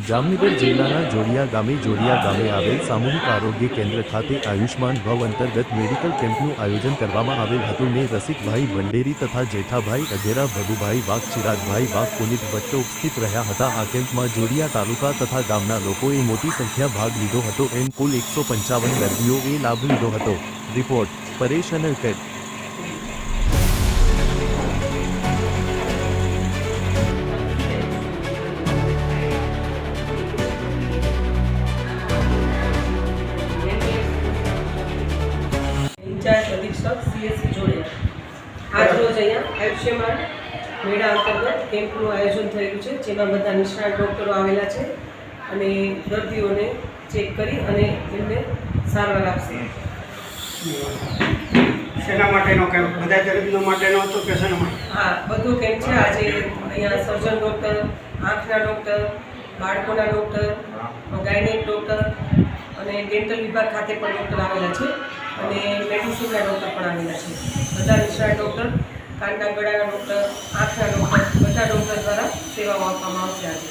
જામનગર જિલ્લાના જોડિયા ગામે આવેલ સામૂહિક આરોગ્ય કેન્દ્ર ખાતે આયુષ્માન ભવ અંતર્ગત મેડિકલ કેમ્પનું આયોજન કરવામાં આવેલ હતું ને રસિકભાઈ ભંડેરી તથા જેઠાભાઈ અઘેરા, ભગુભાઈ વાઘ, ચિરાગભાઈ વાઘ, પુનિત ભટ્ટ ઉપસ્થિત રહ્યા હતા। આ કેમ્પમાં જોડિયા તાલુકા તથા ગામના લોકોએ મોટી સંખ્યા ભાગ લીધો હતો। એમ કુલ 155 દર્દીઓએ લાભ લીધો હતો। રિપોર્ટ પરેશ અનલકટ। અધિક્ષક CSC જોડિયા આજ રોજ અહીંયા આયુષ્યમાન મેળા અંતર્ગત કેમ્પનું આયોજન થયેલું છે, જેમાં બધા નિષ્ણાત ડૉક્ટરો આવેલા છે અને દર્દીઓને ચેક કરી અને એમને સારવાર આપશે। શેના માટેનો કેમ્પ? બધા દર્દીઓ માટેનો હતો કે શેના માટે? હા, બધો કેમ્પ છે। આજે અહીંયા સર્જન ડૉક્ટર, આંખના ડૉક્ટર, બાળકોના ડૉક્ટર, ગાયનેક ડૉક્ટર અને ડેન્ટલ વિભાગ ખાતે પણ ડૉક્ટર આવેલા છે અને મેડિસિનના ડૉક્ટર પણ આવેલા છે। બધા નિષ્ણાત ડૉક્ટર, કાનના ગળાના ડૉક્ટર, આંખના ડૉક્ટર, બધા ડૉક્ટર દ્વારા સેવાઓ આપવામાં આવશે આજે।